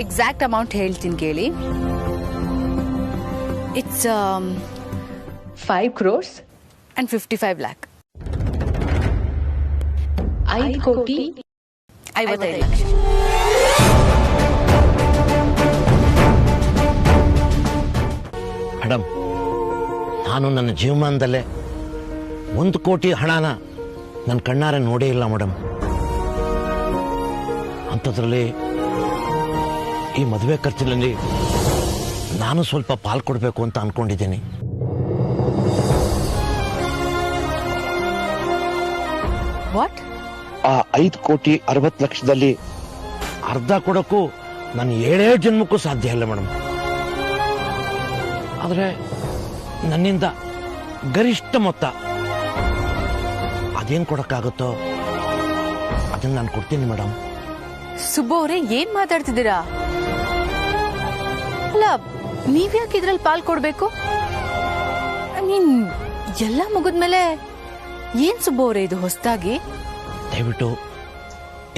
Exact amount ಹೇಳ್ತೀನಿ ಕೇಳಿ. It's 5 crores and 55 lakh. 5 ಕೋಟಿ 55 ಲಕ್ಷ. ಮೇಡಮ್, ನಾನು ನನ್ನ ಜೀವಮಾನದಲ್ಲೇ 1 ಕೋಟಿ ಹಣನ ನನ್ನ ಕಣ್ಣಾರೆ ನೋಡೇ ಇಲ್ಲ ಮೇಡಮ್. ಅಂಥದ್ರಲ್ಲಿ ಈ ಮದುವೆ ಖರ್ಚಿನಲ್ಲಿ ನಾನು ಸ್ವಲ್ಪ ಪಾಲು ಕೊಡಬೇಕು ಅಂತ ಅನ್ಕೊಂಡಿದ್ದೀನಿ. ವಾಟ್? ಆ 5 ಕೋಟಿ 60 ಲಕ್ಷದಲ್ಲಿ ಅರ್ಧ ಕೊಡೋಕ್ಕೂ ನಾನು 7 ಜನ್ಮಕ್ಕೂ ಸಾಧ್ಯ ಇಲ್ಲ ಮೇಡಮ್. ಆದರೆ ನನ್ನಿಂದ ಗರಿಷ್ಠ ಮೊತ್ತ ಅದೇನು ಕೊಡೋಕ್ಕಾಗುತ್ತೋ ಅದನ್ನು ನಾನು ಕೊಡ್ತೀನಿ ಮೇಡಮ್. ಸುಬ್ಬು ಅವರೇ, ಏನ್ ಮಾತಾಡ್ತಿದ್ದೀರಾ? ಅಲ್ಲ, ನೀವ್ಯಾಕೆ ಇದ್ರಲ್ಲಿ ಪಾಲ್ ಕೊಡ್ಬೇಕು? ಐ ಮೀನ್, ಎಲ್ಲ ಮುಗಿದ್ಮೇಲೆ ಏನ್ ಸುಬ್ಬು ಅವರೇ ಇದು ಹೊಸದಾಗಿ? ದಯವಿಟ್ಟು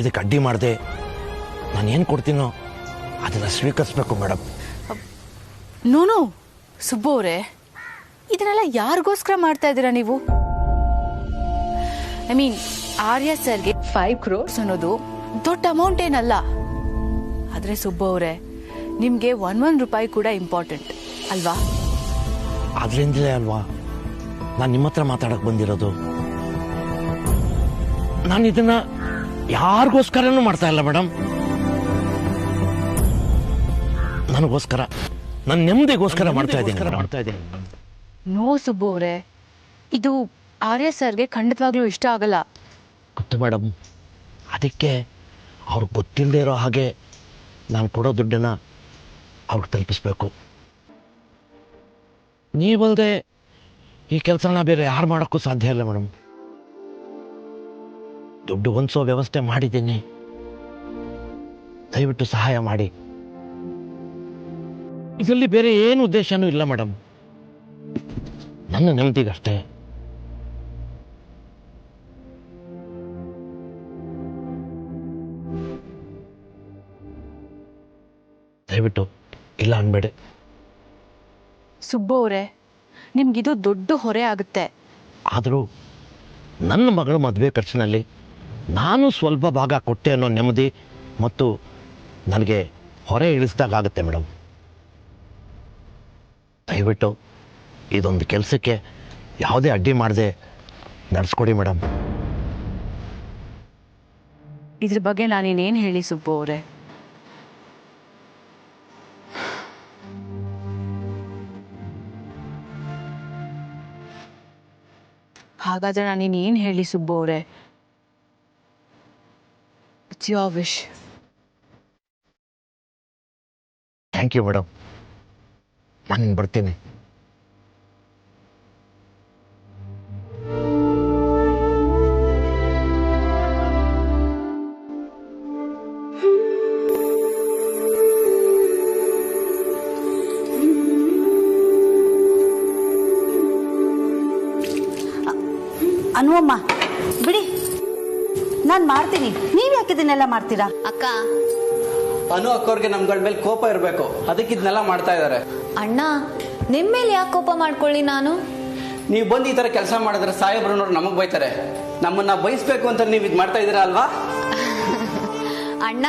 ಇದಕ್ಕೆ ಅಡ್ಡಿ ಮಾಡದೆ ನಾನು ಏನು ಕೊಡ್ತೀನೋ ಅದನ್ನ ಸ್ವೀಕರಿಸ್ಬೇಕು ಮೇಡಮ್. ನೋನು ಸುಬ್ಬು ಅವರೇ, ಇದನ್ನೆಲ್ಲ ಯಾರಿಗೋಸ್ಕರ ಮಾಡ್ತಾ ಇದ್ದೀರಾ ನೀವು? ಐ ಮೀನ್, ಆರ್ಯ ಸರ್ಗೆ 5 crores ಅನ್ನೋದು ದೊಡ್ಡ ಅಮೌಂಟ್ ಏನಲ್ಲ. ಆದ್ರೆ ಸುಬ್ಬು ಅವರೇ, ನಿಮ್ಗೆ 1 ರೂಪಾಯಿ ಕೂಡ ಇಂಪಾರ್ಟೆಂಟ್ ಅಲ್ವಾ? ಆದ್ರಿಂದಲೇ ಅಲ್ವಾ ನಾನು ನಿಮ್ಮ ಹತ್ರ ಮಾತಾಡಕ್ ಬಂದಿರೋದು. ನಾನು ಇದನ್ನ ಯಾರಿಗೋಸ್ಕರನೂ ಮಾಡ್ತಾ ಇಲ್ಲ ಮೇಡಮ್. ನನಗೋಸ್ಕರ, ನನ್ನ ನೆಮ್ಮದಿಗೋಸ್ಕರ ಮಾಡ್ತಾ ಇದ್ದೀನಿ. ನೋ ಸುಬ್ಬು ಅವರೇ, ಇದು ಆರ್ಯ ಸರ್ಗೆ ಖಂಡಿತವಾಗ್ಲೂ ಇಷ್ಟ ಆಗಲ್ಲ. ಗೊತ್ತು ಮೇಡಮ್, ಅದಕ್ಕೆ ಅವ್ರಿಗೆ ಗೊತ್ತಿಲ್ಲದೆ ಇರೋ ಹಾಗೆ ನಾನು ಕೊಡೋ ದುಡ್ಡನ್ನ ಅವ್ರಿಗೆ ತಲುಪಿಸ್ಬೇಕು. ನೀವಲ್ಲದೆ ಈ ಕೆಲಸನ ಬೇರೆ ಯಾರು ಮಾಡೋಕ್ಕೂ ಸಾಧ್ಯ ಇಲ್ಲ ಮೇಡಮ್. ದುಡ್ಡು ಹೊಂದಿಸೋ ವ್ಯವಸ್ಥೆ ಮಾಡಿದ್ದೀನಿ, ದಯವಿಟ್ಟು ಸಹಾಯ ಮಾಡಿ. ಇದರಲ್ಲಿ ಬೇರೆ ಏನು ಉದ್ದೇಶನೂ ಇಲ್ಲ ಮೇಡಮ್, ನನ್ನ ನೆಮ್ಮದಿಗಷ್ಟೇ. ದಯವಿಟ್ಟು ಇಲ್ಲ ಅನ್ಬೇಡಿ. ಸುಬ್ಬು ಅವರೇ, ನಿಮ್ಗಿದು ದೊಡ್ಡ ಹೊರೆ ಆಗುತ್ತೆ. ಆದರೂ ನನ್ನ ಮಗಳ ಮದುವೆ ಖರ್ಚಿನಲ್ಲಿ ನಾನು ಸ್ವಲ್ಪ ಭಾಗ ಕೊಟ್ಟೆ ಅನ್ನೋ ನೆಮ್ಮದಿ ಮತ್ತು ನನಗೆ ಹೊರೆ ಇಳಿಸ್ದಾಗುತ್ತೆ ಮೇಡಮ್. ದಯವಿಟ್ಟು ಇದೊಂದು ಕೆಲಸಕ್ಕೆ ಯಾವುದೇ ಅಡ್ಡಿ ಮಾಡದೆ ನಡೆಸ್ಕೊಡಿ ಮೇಡಮ್. ಇದ್ರ ಬಗ್ಗೆ ನಾನೇನೇನು ಹೇಳಿ ಸುಬ್ಬು ಅವರೇ? ಹಾಗಾದ್ರೆ ನಾನೇನೇನು ಹೇಳಿ ಸುಬ್ಬು ಅವರೇ? It's your wish. Thank you madam. ನಾನು ಬರ್ತೀನಿ. ಅನುವಮ್ಮ ಬಿಡಿ, ನಾನು ಮಾಡ್ತೀನಿ. ನೀವ್ ಯಾಕೆ ಇದನ್ನೆಲ್ಲ ಮಾಡ್ತೀರಾ? ಅಕ್ಕ, ಅನು ಅಕ್ಕವ್ರಿಗೆ ನಮ್ಗಳ ಮೇಲೆ ಕೋಪ ಇರಬೇಕು, ಅದಕ್ಕೆ ಇದನ್ನೆಲ್ಲ ಮಾಡ್ತಾ ಇದ್ದಾರೆ. ಅಣ್ಣ, ನಿಮ್ ಮೇಲೆ ಯಾಕೆ ಕೋಪ ಮಾಡ್ಕೊಳ್ಳಿ ನಾನು? ನೀವು ಬಂದು ಈ ತರ ಕೆಲಸ ಮಾಡಿದ್ರೆ ಸಾಹೇಬ್ರನ್ನೋರು ನಮಗ್ ಬೈತಾರೆ. ನಮ್ಮನ್ನ ಬಯಸ್ಬೇಕು ಅಂತ ನೀವು ಇದು ಮಾಡ್ತಾ ಇದ್ದೀರಾ ಅಲ್ವಾ? ಅಣ್ಣ,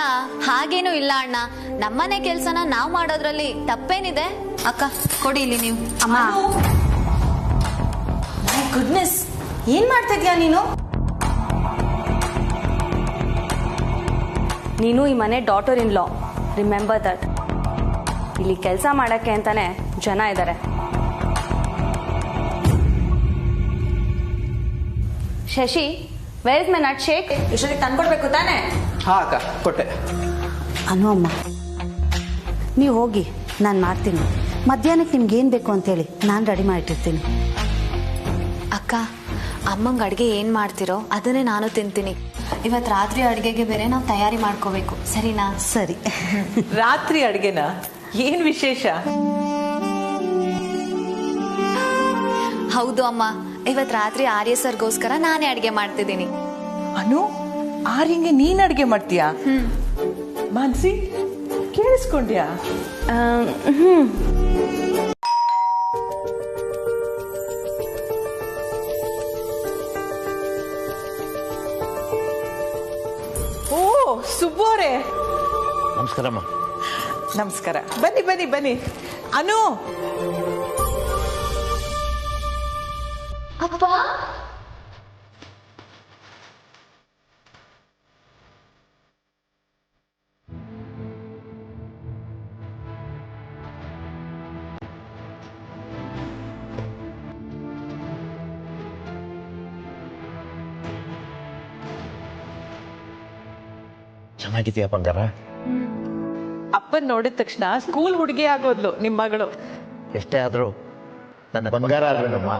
ಹಾಗೇನೂ ಇಲ್ಲ ಅಣ್ಣ. ನಮ್ಮನೆ ಕೆಲ್ಸನ ನಾವ್ ಮಾಡೋದ್ರಲ್ಲಿ ತಪ್ಪೇನಿದೆ? ಅಕ್ಕ, ಕೊಡಿ ಇಲ್ಲಿ ನೀವು. ಅಮ್ಮ, ಮೈ ಗುಡ್ನೆಸ್, ಏನ್ ಮಾಡ್ತಾ ಇದ್ಯಾ ನೀನು? ನೀನು ಈ ಮನೆ daughter in law, remember that. ಇಲ್ಲಿ ಕೆಲಸ ಮಾಡಕ್ಕೆ ಅಂತಾನೆ ಜನ ಇದ್ದಾರೆ. Shashi, where is my nut shake? ಇಷ್ಟೊತ್ತಿಗೆ ತಂದ್ಕೊಡ್ಬೇಕು ತಾನೆ? ಹಾ ಅಕ್ಕ, ಕೊಟ್ಟೆ. ಅನುವಮ್ಮ, ನೀವು ಹೋಗಿ, ನಾನು ಮಾಡ್ತೀನಿ. ಮಧ್ಯಾಹ್ನಕ್ಕೆ ನಿಮ್ಗೆ ಏನ್ ಬೇಕು ಅಂತೇಳಿ ನಾನು ರೆಡಿ ಮಾಡಿಟ್ಟಿರ್ತೀನಿ. ಅಕ್ಕ, ಅಮ್ಮಂಗೆ ಅಡ್ಗೆ ಏನ್ ಮಾಡ್ತಿರೋ ಅದನ್ನೇ ನಾನು ತಿಂತೀನಿ. ಇವತ್ತು ರಾತ್ರಿ ಅಡ್ಗೆಗೆ ಬೇರೆ ನಾವು ತಯಾರಿ ಮಾಡ್ಕೋಬೇಕು, ಸರಿನಾ? ಸರಿ. ರಾತ್ರಿ ಅಡ್ಗೆನ? ಏನ್ ವಿಶೇಷ? ಹೌದು ಅಮ್ಮ, ಇವತ್ ರಾತ್ರಿ ಆರ್ಯ ಸರ್ಗೋಸ್ಕರ ನಾನೇ ಅಡ್ಗೆ ಮಾಡ್ತಿದ್ದೀನಿ. ಅನು, ಆರ್ಯಂಗೆ ನೀನ್ ಅಡ್ಗೆ ಮಾಡ್ತೀಯಾ? ಮಾನ್ಸಿ, ಕೇಳಿಸ್ಕೊಂಡ್ಯಾ? ಹ್ಞೂ. ಓ ಸುಬ್ಬು ಅವರೇ, ನಮಸ್ಕಾರಮ್ಮ. ನಮಸ್ಕಾರ. ಬನ್ನಿ ಬನ್ನಿ ಬನ್ನಿ. ಅನು, ಅಪ್ಪ ಚೆನ್ನಾಗಿದೆಯಾ ಬಂಗಾರ? ಅಪ್ಪನ್ ನೋಡಿದ ತಕ್ಷಣ ಸ್ಕೂಲ್ ಹುಡುಗಿ ಆಗೋದ್ಲು ನಿಮ್ಮ ಮಗಳು. ಎಷ್ಟೇ ಆದರೂ ನನ್ನ ಬಂಗಾರ ಆದ್ರೇನಮ್ಮ.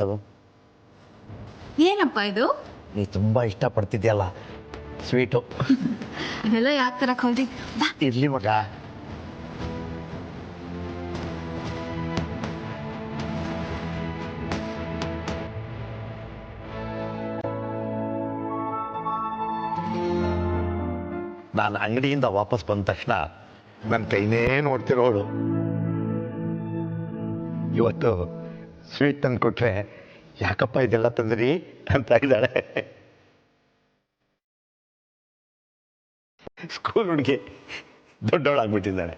ತಗೋ. ಏನಪ್ಪ ಇದು? ನೀ ತುಂಬಾ ಇಷ್ಟಪಡ್ತಿದ್ಯಲ್ಲ ಸ್ವೀಟು. ಇದೆಲ್ಲ ಯಾಕೆ ತರಕ್ ಹೋದ್ರಿ? ಬಾ. ಇರ್ಲಿ ಮಗ. ನಾನು ಅಂಗಡಿಯಿಂದ ವಾಪಸ್ ಬಂದ ತಕ್ಷಣ ನನ್ನ ಕೈನೇ ನೋಡ್ತಿರೋಳು. ಇವತ್ತು ಸ್ವೀಟ್ ತಂದು ಕೊಟ್ರೆ ಯಾಕಪ್ಪ ಇದೆಲ್ಲ ತಂದ್ರಿ ಅಂತ ಇದ್ದಾಳೆ. ಸ್ಕೂಲ್ ಹುಡುಗಿ ದೊಡ್ಡವಳಾಗ್ಬಿಟ್ಟಿದ್ದಾಳೆ.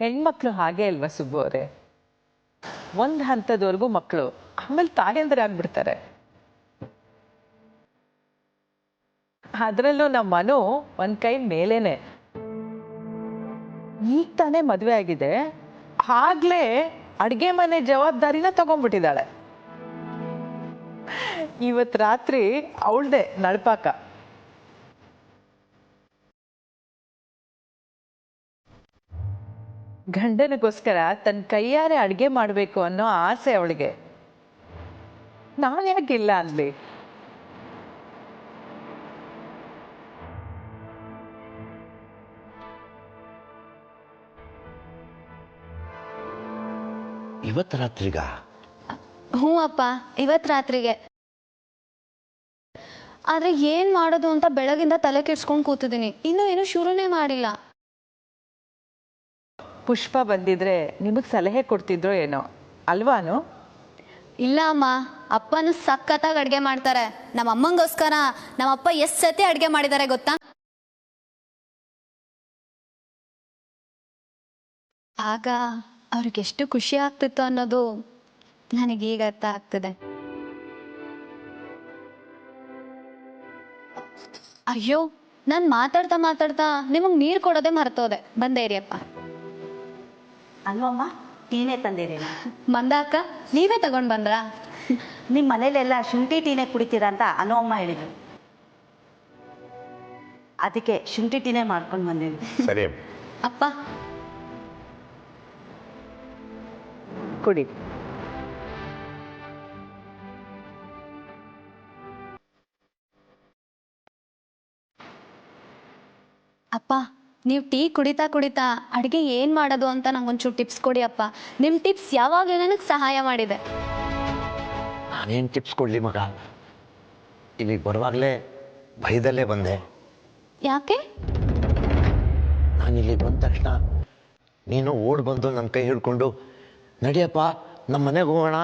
ಹೆಣ್ಮಕ್ಳು ಹಾಗೆ ಅಲ್ವಾ ಸುಬ್ಬು ಅವರೇ? ಒಂದ್ ಹಂತದವರೆಗೂ ಮಕ್ಕಳು, ಆಮೇಲೆ ತಾಯಂದ್ರೆ ಆಗ್ಬಿಡ್ತಾರೆ. ಅದ್ರಲ್ಲೂ ನಮ್ಮ ಮನು ಒಂದ್ ಕೈ ಮೇಲೇನೆ. ಈಗ ತಾನೇ ಮದ್ವೆ ಆಗಿದೆ, ಆಗ್ಲೇ ಅಡ್ಗೆ ಮನೆ ಜವಾಬ್ದಾರಿನ ತಗೊಂಡ್ಬಿಟ್ಟಿದ್ದಾಳೆ. ಇವತ್ ರಾತ್ರಿ ಅವಳ್ದೆ ನಳ್ಪಾಕ. ಗಂಡನಿಗೋಸ್ಕರ ತನ್ನ ಕೈಯಾರೆ ಅಡ್ಗೆ ಮಾಡ್ಬೇಕು ಅನ್ನೋ ಆಸೆ ಅವಳಿಗೆ. ನಾನು ಯಾಕಿಲ್ಲ ಅನ್ಲಿ? ಇವತ್ತು ರಾತ್ರಿಗ? ಹ್ಞೂ ಅಪ್ಪ, ಇವತ್ತು ರಾತ್ರಿಗೆ. ಆದ್ರೆ ಏನ್ ಮಾಡೋದು ಅಂತ ಬೆಳಗಿಂದ ತಲೆ ಕೆಡ್ಸ್ಕೊಂಡು ಕೂತಿದ್ದೀನಿ. ಇನ್ನೂ ಏನು ಶುರುನೇ ಮಾಡಿಲ್ಲ. ಪುಷ್ಪ ಬಂದಿದ್ರೆ ನಿಮಗ್ ಸಲಹೆ ಕೊಡ್ತಿದ್ರೋ ಏನೋ ಅಲ್ವಾನು? ಇಲ್ಲ ಅಮ್ಮ, ಅಪ್ಪನು ಸಖತ್ತಾಗಿ ಅಡ್ಗೆ ಮಾಡ್ತಾರೆ. ನಮ್ಮ ಅಮ್ಮಂಗೋಸ್ಕರ ನಮ್ಮಪ್ಪ ಎಷ್ಟು ಸತಿ ಅಡ್ಗೆ ಮಾಡಿದ್ದಾರೆ ಗೊತ್ತಾ? ಆಗ ಅವ್ರಿಗೆ ಎಷ್ಟು ಖುಷಿ ಆಗ್ತಿತ್ತು ಅನ್ನೋದು ನನಗೀಗ ಅರ್ಥ ಆಗ್ತದೆ. ಅಯ್ಯೋ, ನಾನು ಮಾತಾಡ್ತಾ ಮಾತಾಡ್ತಾ ನಿಮಗೆ ನೀರು ಕೊಡೋದೇ ಮರ್ತೋದೆ. ಬಂದೇ ಇರಿಯಪ್ಪ. ಅಲ್ವಮ್ಮ, ಟೀನೇ ತಂದಿರಿ. ಮಂದಾಕ ನೀವೇ ತಗೊಂಡು ಬಂದ್ರಾ? ನಿಮ್ಮ ಮನೇಲೆಲ್ಲ ಶುಂಠಿ ಟೀನೇ ಕುಡಿತೀರಾ ಅಂತ ಅಮ್ಮ ಹೇಳಿದ್ರು. ಅದಕ್ಕೆ ಶುಂಠಿ ಟೀನೇ ಮಾಡ್ಕೊಂಡು ಬಂದಿದ್ವಿ. ಸರಿ ಅಪ್ಪ. ಕುಡಿ. ಅಪ್ಪ, ನೀವು ಟೀ ಕುಡಿತಾ ಕುಡಿತಾ ಅಡುಗೆ ಏನು ಮಾಡೋದು ಅಂತ ನಂಗೊಂಚೂರು ಟಿಪ್ಸ್ ಕೊಡಿ ಅಪ್ಪ. ನಿಮ್ಮ ಟಿಪ್ಸ್ ಯಾವಾಗಲೂ ನನಗೆ ಸಹಾಯ ಮಾಡಿದೆ. ನಾನೇನು ಟಿಪ್ಸ್ ಕೊಡಲಿ ಮಗ? ಇಲ್ಲಿಗೆ ಬರುವಾಗಲೇ ಭಯದಲ್ಲೇ ಬಂದೆ. ಯಾಕೆ? ನಾನು ಇಲ್ಲಿಗೆ ಬಂದ ತಕ್ಷಣ ನೀನು ಓಡ್ ಬಂದು ನನ್ನ ಕೈ ಹಿಡ್ಕೊಂಡು ನಡಿಯಪ್ಪ ನಮ್ಮ ಮನೆಗೆ ಹೋಗೋಣ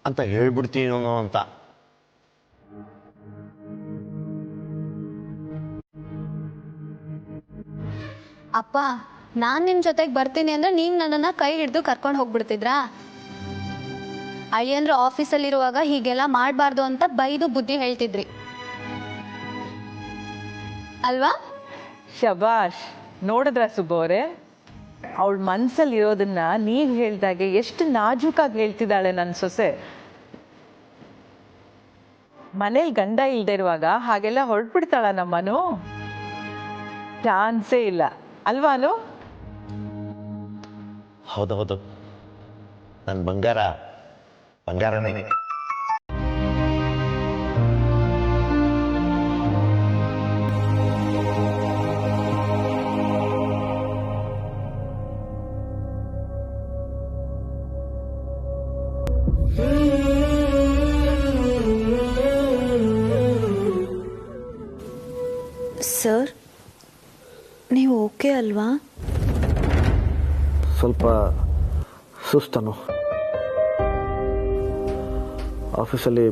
ಅಂತ ಹೇಳ್ಬಿಡ್ತೀನೋ ಅಂತ. ಅಪ್ಪ, ನಾನು ನಿಮ್ಮ ಜೊತೆಗೆ ಬರ್ತೀನಿ ಅಂದರೆ ನೀವು ನನ್ನನ್ನು ಕೈ ಹಿಡಿದು ಕರ್ಕೊಂಡು ಹೋಗ್ಬಿಡ್ತಿದ್ರಾ? ಅಳಿಯಂದ್ರು ಆಫೀಸಲ್ಲಿರುವಾಗ ಹೀಗೆಲ್ಲ ಮಾಡಬಾರ್ದು ಅಂತ ಬೈದು ಬುದ್ಧಿ ಹೇಳ್ತಿದ್ರಿ ಅಲ್ವಾ? ಶಬಾಷ್. ನೋಡಿದ್ರ ಸುಬ್ಬು ಅವರೇ, ಅವಳ ಮನ್ಸಲ್ಲಿ ಇರೋದನ್ನ ನೀವು ಹೇಳ್ದಾಗೆ ಎಷ್ಟು ನಾಜೂಕಾಗಿ ಹೇಳ್ತಿದ್ದಾಳೆ ನನ್ನ ಸೊಸೆ. ಮನೇಲಿ ಗಂಡ ಇಲ್ದೇ ಇರುವಾಗ ಹಾಗೆಲ್ಲ ಹೊರಟ್ಬಿಡ್ತಾಳ ನಮ್ಮನು? ಚಾನ್ಸೇ ಇಲ್ಲ ಅಲ್ವಾನು? ಹೌದೌದು, ನನ್ನ ಬಂಗಾರನೇ. ಓಕೆ ಅಲ್ವಾ? ಸ್ವಲ್ಪ ಸುಸ್ತನು. ಆಫೀಸಲ್ಲಿ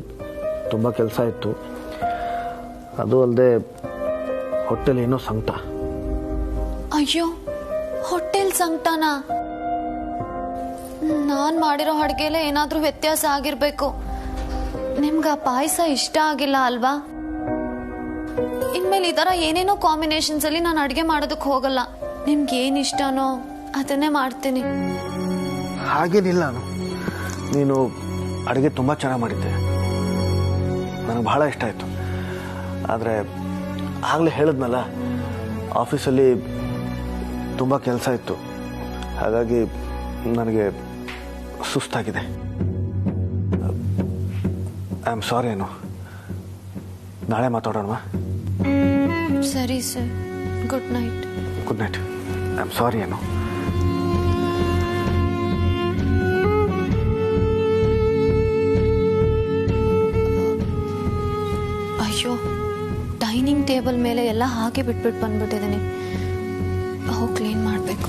ತುಂಬ ಕೆಲಸ ಇತ್ತು. ಅದು ಅಲ್ಲದೆ ಹೊಟ್ಟೆಲಿ ಏನೋ ಸಂಕಟ. ಅಯ್ಯೋ, ಹೋಟೆಲ್ ಸಂಕಟನ? ನಾನು ಮಾಡಿರೋ ಅಡುಗೆಲೆ ಏನಾದರೂ ವ್ಯತ್ಯಾಸ ಆಗಿರಬೇಕು. ನಿಮ್ಗೆ ಆ ಪಾಯಸ ಇಷ್ಟ ಆಗಿಲ್ಲ ಅಲ್ವಾ? ಇನ್ಮೇಲೆ ಈ ಥರ ಏನೇನೋ ಕಾಂಬಿನೇಷನ್ಸ್ ಅಲ್ಲಿ ನಾನು ಅಡುಗೆ ಮಾಡೋದಕ್ಕೆ ಹೋಗಲ್ಲ. ನಿಮ್ಗೆ ಏನು ಇಷ್ಟನೋ ಅದನ್ನೇ ಮಾಡ್ತೀನಿ. ಹಾಗೇನಿಲ್ಲ, ನೀನು ಅಡುಗೆ ತುಂಬ ಚೆನ್ನಾಗಿ ಮಾಡಿದ್ದೆ, ನನಗೆ ಬಹಳ ಇಷ್ಟ ಆಯಿತು. ಆದರೆ ಆಗಲೇ ಹೇಳಿದ್ನಲ್ಲ, ಆಫೀಸಲ್ಲಿ ತುಂಬ ಕೆಲಸ ಇತ್ತು, ಹಾಗಾಗಿ ನನಗೆ ಸುಸ್ತಾಗಿದೆ. ಐ ಆಮ್ ಸಾರಿ ಅನು. ನಾಳೆ ಮಾತಾಡೋಣ. ಸರಿ sir, good night. Good night. I am sorry Anu. ಅಯ್ಯೋ, ಡೈನಿಂಗ್ ಟೇಬಲ್ ಮೇಲೆ ಎಲ್ಲ ಹಾಗೆ ಬಿಟ್ಬಿಟ್ಟು ಬಂದ್ಬಿಟ್ಟಿದ್ದೀನಿ. ಹೋಗಿ ಕ್ಲೀನ್ ಮಾಡಬೇಕು.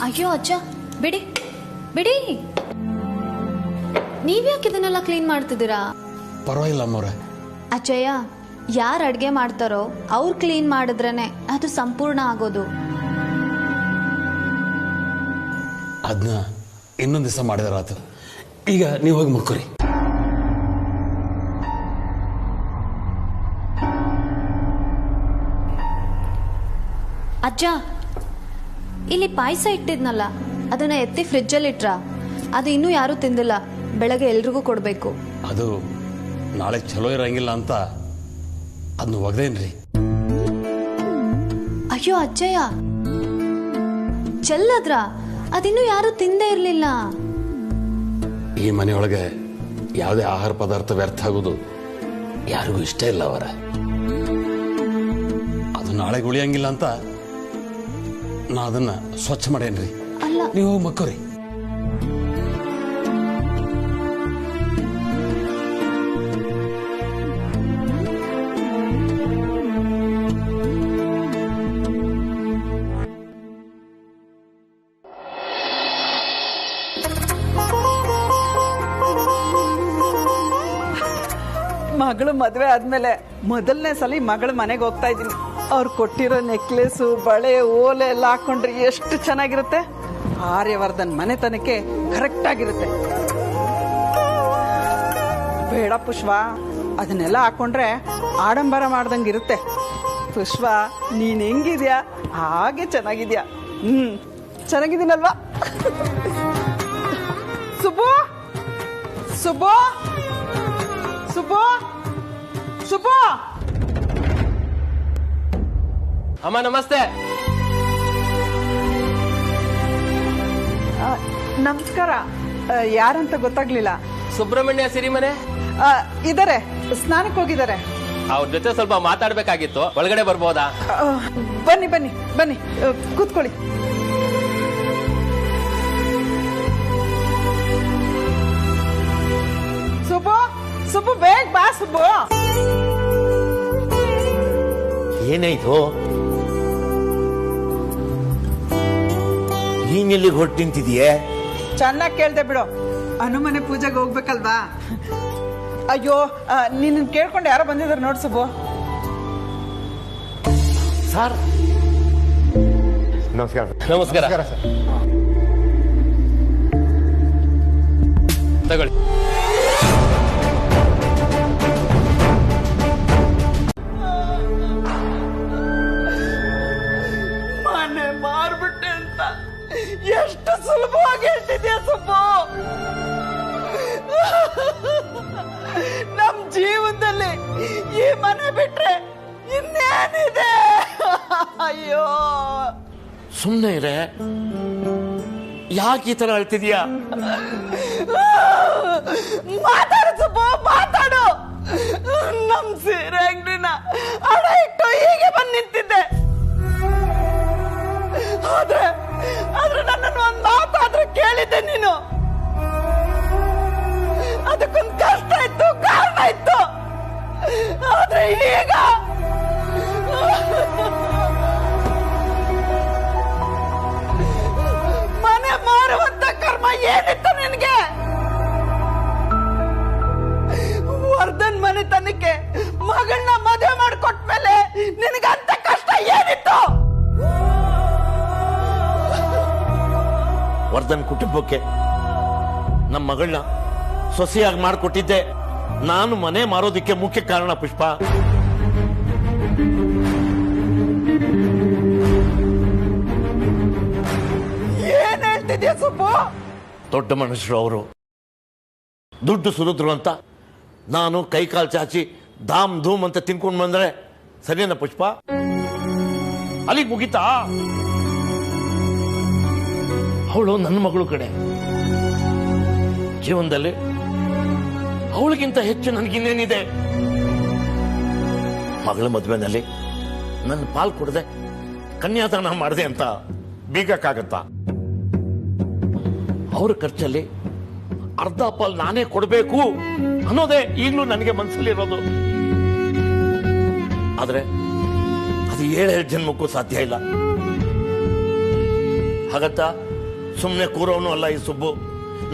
ಅಯ್ಯೋ ಅಜ್ಜ, ಬಿಡಿ ಬಿಡಿ. ನೀವ್ಯಾಕೆ ಇದನ್ನೆಲ್ಲ ಕ್ಲೀನ್ ಮಾಡ್ತಿದ್ದೀರಾ? ಪರವಾಗಿಲ್ಲ ಅಮ್ಮವ್ರೆ. ಅಜ್ಜಯ್ಯ, ಯಾರು ಅಡ್ಗೆ ಮಾಡ್ತಾರೋ ಅವ್ರು ಕ್ಲೀನ್ ಮಾಡಿದ್ರೇನೆ ಅದು ಸಂಪೂರ್ಣ ಆಗೋದು. ಅದನ್ನ ಇನ್ನೊಂದು ದಿವಸ ಮಾಡಿದಾರಾತು. ಈಗ ನೀವು ಹೋಗಿ ಮುಕ್ಕೋರಿ. ಅಜ್ಜ, ಇಲ್ಲಿ ಪಾಯಸ ಇಟ್ಟಿದ್ನಲ್ಲ, ಅದನ್ನ ಎತ್ತಿ ಫ್ರಿಜ್ಜಲ್ಲಿ ಇಟ್ರ? ಅದು ಇನ್ನೂ ಯಾರೂ ತಿಂದಿಲ್ಲ, ಬೆಳಗ್ಗೆ ಎಲ್ರಿಗೂ ಕೊಡಬೇಕು. ಅದು ನಾಳೆ ಚಲೋ ಇರಂಗಿಲ್ಲ ಅಂತ ಅದನ್ನ ಒಗ್ದೇನ್ರಿ. ಅಯ್ಯೋ ಅಜ್ಜಯ್ಯ, ಚೆಲ್ಲದ್ರ? ಅದಿನ್ನೂ ಯಾರು ತಿಂದೇ ಇರಲಿಲ್ಲ. ಈ ಮನೆಯೊಳಗೆ ಯಾವುದೇ ಆಹಾರ ಪದಾರ್ಥ ವ್ಯರ್ಥ ಆಗೋದು ಯಾರಿಗೂ ಇಷ್ಟ ಇಲ್ಲ ಅವರ. ಅದು ನಾಳೆ ಉಳಿಯಂಗಿಲ್ಲ ಅಂತ ನಾ ಅದನ್ನ ಸ್ವಚ್ಛ ಮಾಡೇನ್ರಿ. ಅಲ್ಲ, ನೀವು ಹೋಗಿ ಮಕ್ಕೋರಿ. ಮಗಳು ಮದುವೆ ಆದ್ಮೇಲೆ ಮೊದಲನೇ ಸಲ ಮಗಳ ಮನೆಗೆ ಹೋಗ್ತಾ ಇದ್ದೀನಿ. ಅವ್ರು ಕೊಟ್ಟಿರೋ ನೆಕ್ಲೆಸು, ಬಳೆ, ಓಲೆ ಎಲ್ಲ ಹಾಕೊಂಡ್ರೆ ಎಷ್ಟು ಚೆನ್ನಾಗಿರುತ್ತೆ. ಆರ್ಯವರ್ಧನ್ ಮನೆತನಕ್ಕೆ ಕರೆಕ್ಟ್ ಆಗಿರುತ್ತೆ. ಬೇಡ ಪುಷ್ಪ, ಅದನ್ನೆಲ್ಲ ಹಾಕೊಂಡ್ರೆ ಆಡಂಬರ ಮಾಡ್ದಂಗಿರುತ್ತೆ. ಪುಷ್ಪ, ನೀನ್ ಹೆಂಗಿದ್ಯಾ ಹಾಗೆ ಚೆನ್ನಾಗಿದ್ಯಾ. ಚೆನ್ನಾಗಿದ್ದೀನಲ್ವಾ? ಸುಬ್ಬು ಸುಬ್ಬು ಸುಬ್ಬು ಸುಬ್ಬು. ಅಮ್ಮ ನಮಸ್ತೆ. ನಮಸ್ಕಾರ. ಯಾರಂತ ಗೊತ್ತಾಗ್ಲಿಲ್ಲ. ಸುಬ್ರಹ್ಮಣ್ಯ ಸಿರಿಮನೆ ಇದಾರೆ, ಸ್ನಾನಕ್ಕೆ ಹೋಗಿದ್ದಾರೆ. ಅವ್ರ ಜೊತೆ ಸ್ವಲ್ಪ ಮಾತಾಡ್ಬೇಕಾಗಿತ್ತು, ಒಳಗಡೆ ಬರ್ಬೋದಾ? ಬನ್ನಿ ಬನ್ನಿ ಬನ್ನಿ, ಕೂತ್ಕೊಳ್ಳಿ. ಸುಬ್ಬು ಸುಬ್ಬು, ಬೇಗ ಬಾ ಸುಬ್ಬು. ಏನಾಯ್ತು? ನೀನೆಲ್ಲಿಗೆ ಹೊಟ್ಟು ನಿಂತಿದೀಯೇ? ಚೆನ್ನಾಗಿ ಕೇಳ್ದೆ ಬಿಡು. ಹನುಮನೆ ಪೂಜೆಗೆ ಹೋಗ್ಬೇಕಲ್ವಾ? ಅಯ್ಯೋ, ನಿನ್ನ ಕೇಳ್ಕೊಂಡು ಯಾರೋ ಬಂದಿದ್ದಾರೆ ನೋಡ್ ಸುಬ್ಬು. ಸರ್ ನಮಸ್ಕಾರ. ನಮಸ್ಕಾರ ಸರ್. ತಗೊಳ್ಳಿ. ಮನೆ ಮಾರ್ಬಿಟ್ಟೆ ಅಂತ ಎಷ್ಟು ಸುಲಭವಾಗಿ ಹೇಳ್ತಿದ್ಯಾ ಸುಬ್ಬು. ನಮ್ ಜೀವನದಲ್ಲಿ ಈ ಮನೆ ಬಿಟ್ರೆ ಇನ್ನೇನಿದೆ? ಅಯ್ಯೋ, ಸುಮ್ಮನೆ ಇರೇ. ಯಾಕೆ ಈ ತರ ಅಳ್ತಿದ್ಯಾ? ಮಾತಾಡು ಸುಬ್ಬ, ಮಾತಾಡು. ನಮ್ ಸೀರೆ ಅಂಗಡಿನ ಹಣ ಇಟ್ಟು ಹೀಗೆ ಬಂದು ನಿಂತಿದ್ದೆ. ಆದ್ರೆ ನನ್ನನ್ನು ಒಂದ್ ಮಾತಾದ್ರೂ ಕೇಳಿದ್ದೆ ನೀನು. ಅದಕ್ಕೊಂದು ಕಷ್ಟ ಇತ್ತು, ಕಾರಣ ಇತ್ತು. ಆದ್ರೆ ಈಗ ಮನೆ ಮಾರುವಂತ ಕರ್ಮ ಏನಿತ್ತು ನಿನ್ಗೆ? ವರ್ಧನ್ ಮನೆ ತನಕ್ಕೆ ಮಗಳನ್ನ ಮದುವೆ ಮಾಡಿಕೊಟ್ಮೇಲೆ ನಿನಗಂತ ಕಷ್ಟ ಏನಿತ್ತು? ವರ್ಧನ್ ಕುಟುಂಬಕ್ಕೆ ನಮ್ಮ ಮಗಳನ್ನ ಸೊಸೆಯಾಗಿ ಮಾಡಿಕೊಟ್ಟಿದ್ದೆ ನಾನು. ಮನೆ ಮಾರೋದಿಕ್ಕೆ ಮುಖ್ಯ ಕಾರಣ ಪುಷ್ಪ. ಏನ್ ಹೇಳ್ತಿದ್ಯಾ ಸುಬ್ಬು? ದೊಡ್ಡ ಮನುಷ್ಯರು ಅವರು, ದುಡ್ಡು ಸುರಿದ್ರು ಅಂತ ನಾನು ಕೈಕಾಲು ಚಾಚಿ ಧಾಮ್ ಧೂಮ್ ಅಂತ ತಿನ್ಕೊಂಡು ಬಂದ್ರೆ ಸರಿನಾ ಪುಷ್ಪ? ಅಲ್ಲಿಗೆ ಮುಗಿತಾ? ಅವಳು ನನ್ನ ಮಗಳು ಕಡೆ. ಜೀವನದಲ್ಲಿ ಅವಳಿಗಿಂತ ಹೆಚ್ಚು ನನಗಿನ್ನೇನಿದೆ? ಮಗಳ ಮದುವೆನಲ್ಲಿ ನನ್ನ ಪಾಲ್ ಕೊಡದೆ ಕನ್ಯಾದಾನ ಮಾಡಿದೆ ಅಂತ ಬೀಗಕ್ಕಾಗತ್ತಾ? ಅವ್ರ ಖರ್ಚಲ್ಲಿ ಅರ್ಧ ಪಾಲ್ ನಾನೇ ಕೊಡಬೇಕು ಅನ್ನೋದೇ ಈಗಲೂ ನನಗೆ ಮನಸ್ಸಲ್ಲಿರೋದು. ಆದ್ರೆ ಅದು 7 ಜನ್ಮಕ್ಕೂ ಸಾಧ್ಯ ಇಲ್ಲ. ಹಾಗತ್ತ ಸುಮ್ಮನೆ ಕೂರೋನು ಅಲ್ಲ ಈ ಸುಬ್ಬು.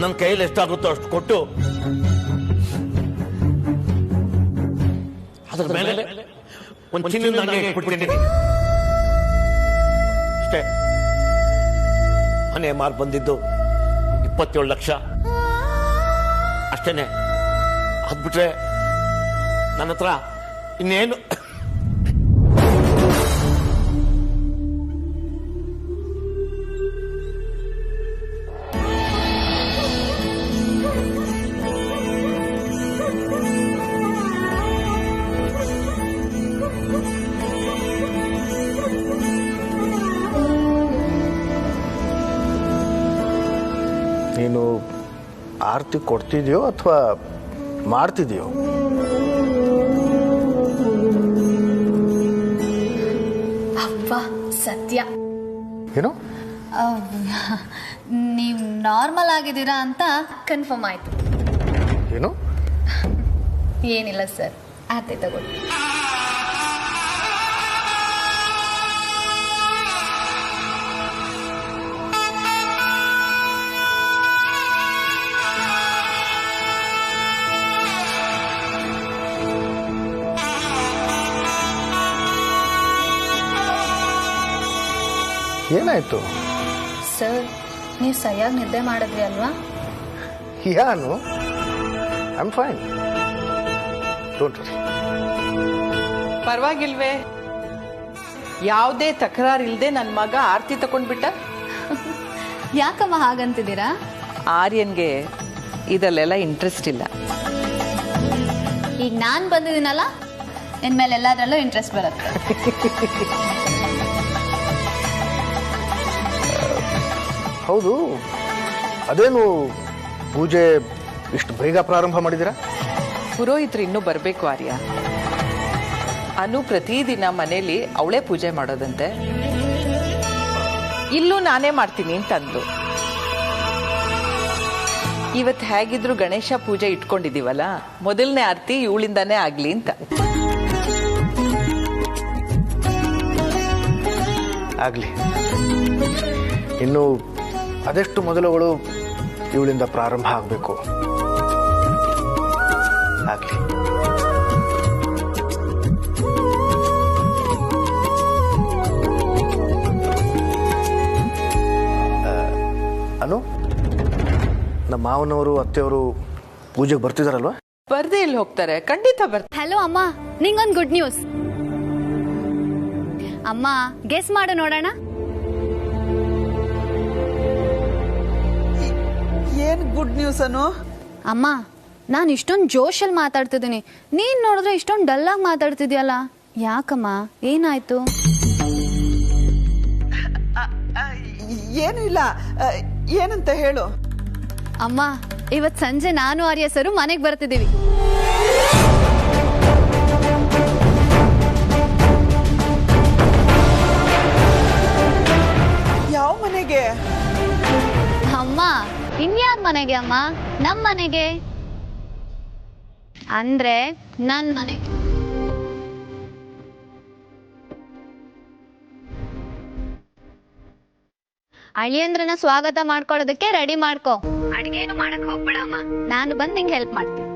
ನನ್ನ ಕೈಯಲ್ಲಿ ಎಷ್ಟಾಗುತ್ತೋ ಅಷ್ಟು ಕೊಟ್ಟು ಅದ್ರ ಮೇಲೆ ಒಂದು ಚಿನ್ನದ ಅಂಗಡಿ ಕೊಟ್ಟಿದ್ದೀನಿ ಅಷ್ಟೇ. ಮನೆ ಮಾರ್ ಬಂದಿದ್ದು 27 ಲಕ್ಷ ಅಷ್ಟೇನೆ. ಅದ್ಬಿಟ್ರೆ ನನ್ನ ಹತ್ರ ಇನ್ನೇನು. ನೀನು ಆರತಿ ಕೊಡ್ತಿದ್ಯೋ ಅಥವಾ ಮಾಡ್ತಿದ್ಯೋ? ಅಪ್ಪ ಸತ್ಯ, ಏನು? ನೀವು ನಾರ್ಮಲ್ ಆಗಿದ್ದೀರಾ ಅಂತ ಕನ್ಫರ್ಮ್ ಆಯ್ತು. ಏನು? ಏನಿಲ್ಲ ಸರ್, ಆತೆ ತಗೊಳ್ಳಿ. ಏನಾಯ್ತು? ಸರ್, ನೀವು ಸರಿಯಾಗಿ ನಿದ್ದೆ ಮಾಡಿದ್ರಿ ಅಲ್ವಾ? ಯಾನು? I am fine, don't worry. ಪರವಾಗಿಲ್ವೇ? ಯಾವುದೇ ತಕರಾರಿಲ್ದೆ ನನ್ನ ಮಗ ಆರತಿ ತಕೊಂಡ್ಬಿಟ್ಟ. ಯಾಕಮ್ಮ ಹಾಗಂತಿದ್ದೀರಾ? ಆರ್ಯನ್ಗೆ ಇದಲ್ಲೆಲ್ಲ ಇಂಟ್ರೆಸ್ಟ್ ಇಲ್ಲ. ಈಗ ನಾನು ಬಂದಿದ್ದೀನಲ್ಲ, ಇನ್ಮೇಲೆ ಎಲ್ಲದರಲ್ಲೂ ಇಂಟ್ರೆಸ್ಟ್ ಬರುತ್ತೆ. ಹೌದು, ಅದೇನು ಪೂಜೆ ಇಷ್ಟು ಬೇಗ ಪ್ರಾರಂಭ ಮಾಡಿದ್ದೀರಾ? ಪುರೋಹಿತರು ಇನ್ನೂ ಬರಬೇಕು ಆರ್ಯ. ಅನು ಪ್ರತಿದಿನ ಮನೇಲಿ ಅವಳೇ ಪೂಜೆ ಮಾಡೋದಂತೆ. ಇಲ್ಲೂ ನಾನೇ ಮಾಡ್ತೀನಿ ಅಂತಂದು. ಇವತ್ತು ಹೇಗಿದ್ರು ಗಣೇಶ ಪೂಜೆ ಇಟ್ಕೊಂಡಿದೀವಲ್ಲ, ಮೊದಲನೇ ಆರತಿ ಇವಳಿಂದಾನೇ ಆಗ್ಲಿ ಅಂತ. ಆಗ್ಲಿ, ಇನ್ನು ಅದೆಷ್ಟು ಮೊದಲುಗಳು ಇವಳಿಂದ ಪ್ರಾರಂಭ ಆಗಬೇಕು. ಆಗ್ಲಿ. ಅನು, ನಮ್ಮ ಮಾವನವರು ಅತ್ತೆಯವರು ಪೂಜೆಗೆ ಬರ್ತಿದಾರಲ್ವಾ? ಬರ್ದೇ ಇಲ್ಲಿ ಹೋಗ್ತಾರೆ, ಖಂಡಿತ ಬರ್ತಾರೆ. ಹಲೋ ಅಮ್ಮ, ನಿಂಗೊಂದು ಗುಡ್ ನ್ಯೂಸ್. ಅಮ್ಮ ಗೆಸ್ ಮಾಡು ನೋಡೋಣ. ಏನ್ ಗುಡ್ ನ್ಯೂಸ್ ಅನು? ಅಮ್ಮ, ನಾನು ಇಷ್ಟೊಂದು ಜೋಶಲ್ಲಿ ಮಾತಾಡ್ತಿದ್ದೀನಿ, ನೀನ್ ನೋಡಿದ್ರೆ ಇಷ್ಟೊಂದು ಡಲ್ ಆಗಿ ಮಾತಾಡ್ತಿದ್ಯಲ್ಲ, ಯಾಕಮ್ಮ? ಏನಾಯ್ತು? ಏನು ಇಲ್ಲ, ಏನಂತ ಹೇಳು. ಅಮ್ಮ, ಇವತ್ ಸಂಜೆ ನಾನು ಆರ್ಯ ಸರು ಮನೆಗೆ ಬರ್ತಿದ್ದೀವಿ. ಯಾವ ಮನೆಗೆ? ಅಮ್ಮ, ಇನ್ಯಾರ ಮನೆಗೆ ಅಮ್ಮ? ನಮ್ ಮನೆಗೆ, ಅಂದ್ರೆ ನನ್ ಮನೆಗೆ. ಅಳಿಯಂದ್ರನ ಸ್ವಾಗತ ಮಾಡ್ಕೊಳ್ಳೋದಕ್ಕೆ ರೆಡಿ ಮಾಡ್ಕೋ. ಅಡಿಗೆನು ಮಾಡಕ್ ಹೋಗ್ಬೇಡಮ್ಮ, ನಾನು ಬಂದ್ ನಿಂಗೆ ಹೆಲ್ಪ್ ಮಾಡ್ತೀನಿ.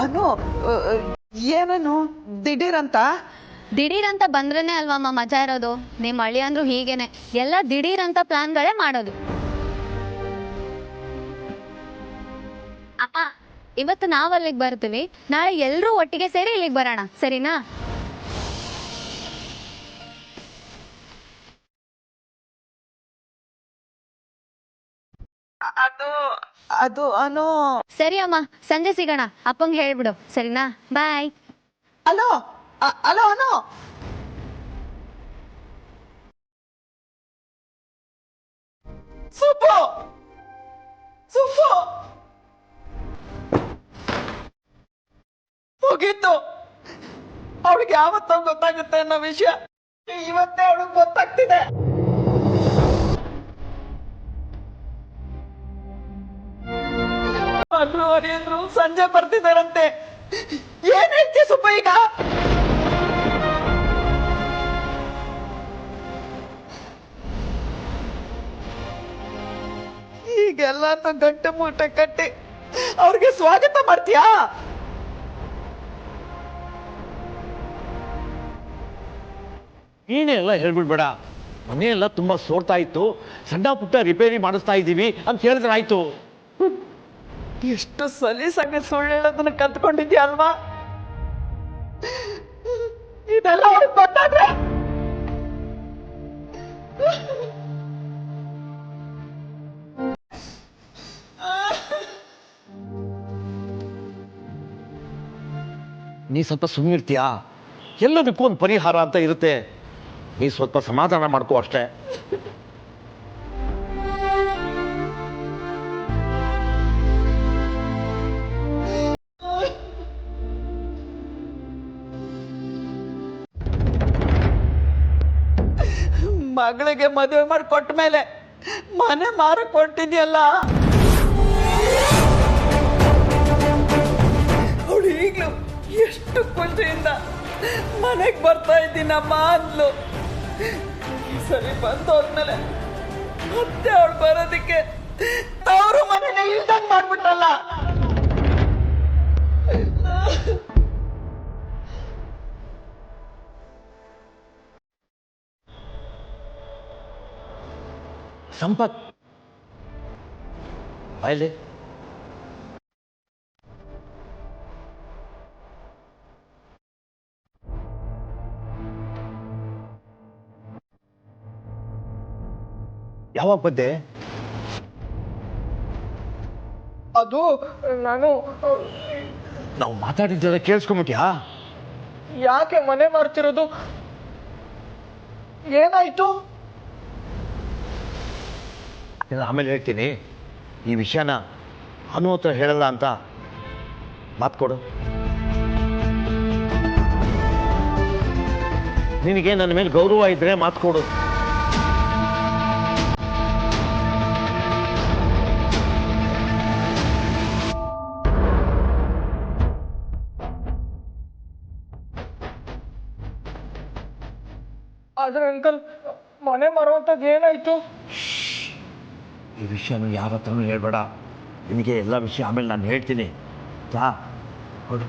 ಅನು, ಏನನು ದಿಢೀರಂತ? ದಿಢೀರಂತ ಬಂದ್ರೇನೆ ಅಲ್ವಮ್ಮ ಮಜಾ ಇರೋದು. ನಿಮ್ ಅಳಿಯಂದ್ರು ಹೀಗೇನೆ, ಎಲ್ಲ ದಿಢೀರಂತ ಪ್ಲಾನ್ಗಳೇ ಮಾಡೋದು. ಅಪ್ಪ, ಇವತ್ತು ನಾವ್ ಅಲ್ಲಿಗೆ ಬರ್ತೀವಿ, ನಾಳೆ ಎಲ್ರೂ ಒಟ್ಟಿಗೆ ಸೇರಿ ಇಲ್ಲಿಗೆ ಬರೋಣ, ಸರಿನಾ? ಅದು ಅನು. ಸರಿ ಅಮ್ಮ, ಸಂಜೆ ಸಿಗೋಣ. ಅಪ್ಪಂಗೆ ಹೇಳ್ಬಿಡು, ಸರಿನಾ? ಬಾಯ್. ಅಲೋ ಅಲೋ ಅನು, ಸುಬ್ಬು ಸುಬ್ಬು ಮುಗೀತು. ಅವಳಿಗೆ ಯಾವತ್ತೋ ಗೊತ್ತಾಗುತ್ತೆ ಅನ್ನೋ ವಿಷಯ ಇವತ್ತೇ ಅವಳಿಗೆ ಗೊತ್ತಾಗ್ತಿದೆ. ಅಂದ್ರು ಸಂಜೆ ಬರ್ತಿದಾರಂತೆ. ಏನ್ ಹೇಳ್ತಿ ಸುಬ್ಬ ಈಗ? ಈಗೆಲ್ಲ ಗಂಟೆ ಮೂಟೆ ಕಟ್ಟಿ ಅವ್ರಿಗೆ ಸ್ವಾಗತ ಮಾಡ್ತೀಯಾ? ನೀನೇ ಎಲ್ಲ ಹೇಳ್ಬಿಡ್ಬೇಡ. ಮನೆಯೆಲ್ಲ ತುಂಬಾ ಸೋರ್ತಾ ಇತ್ತು, ಸಣ್ಣ ಪುಟ್ಟ ರಿಪೇರಿ ಮಾಡಿಸ್ತಾ ಇದ್ದೀವಿ ಅಂತ ಹೇಳಿದ್ರೆ ಆಯ್ತು. ಎಷ್ಟು ಸಲೀಸಾಗಿ ಸುಳ್ಳು ಹೇಳೋದನ್ನ ಕಲ್ತ್ಕೊಂಡಿದ್ಯಾ ಅಲ್ವಾ? ಇದೆಲ್ಲ ಅವ್ರಿಗೆ ಗೊತ್ತಾದ್ರೆ ನೀ ಸ್ವಲ್ಪ ಸುಮ್ಮನಿರ್ತೀಯಾ? ಎಲ್ಲದಕ್ಕೂ ಒಂದು ಪರಿಹಾರ ಅಂತ ಇರುತ್ತೆ. ನೀ ಸ್ವಲ್ಪ ಸಮಾಧಾನ ಮಾಡ್ಕೋ ಅಷ್ಟೇ. ಮಗಳಿಗೆ ಮದುವೆ ಮಾಡಿ ಕೊಟ್ಟ ಮೇಲೆ ಮನೆ ಮಾರಕ್ ಕೊಟ್ಟಿದ್ಯಲ್ಲ, ಅವಳು ಈಗ್ಲೂ ಎಷ್ಟು ಖುಷಿಯಿಂದ ಮನೆಗೆ ಬರ್ತಾ ಇದ್ದೀನಮ್ಮ ಅಂದ್ಲು. ಸರಿ ಬಂದೋದ್ಮೇಲೆ ಮತ್ತೆ ಅವಳು ಬರೋದಕ್ಕೆ ಅವರು ಮನೇನೆ ಇಲ್ದಂಗ್ ಮಾಡ್ಬಿಟ್ರಲ್ಲ. ಸಂಪತ್ ಬಾಯ್ಲಿ. ಯಾವಾಗ ಬಂದೆ? ಅದು ನಾನು ನಾವು ಮಾತಾಡಿದ್ದೆಲ್ಲ ಕೇಳಿಸ್ಕೊಂಬಿಟ್ಯಾ? ಯಾಕೆ ಮನೆ ಮಾಡ್ತಿರೋದು? ಏನಾಯ್ತು? ಆಮೇಲೆ ಹೇಳ್ತೀನಿ. ಈ ವಿಷಯನ ಅನು ಹತ್ರ ಹೇಳಲ್ಲ ಅಂತ ಮಾತು ಕೊಡು. ನಿನಗೆ ನನ್ನ ಮೇಲೆ ಗೌರವ ಇದ್ರೆ ಮಾತು ಕೊಡು. ಆದ್ರೆ ಅಂಕಲ್, ಮನೆ ಮಾರುವಂಥದ್ದು ಏನಾಯ್ತು? ಈ ವಿಷಯನೂ ಯಾರ ಹತ್ರನೂ ಹೇಳ್ಬೇಡ. ನಿನಗೆ ಎಲ್ಲ ವಿಷಯ ಆಮೇಲೆ ನಾನು ಹೇಳ್ತೀನಿ. ಕೊಡು.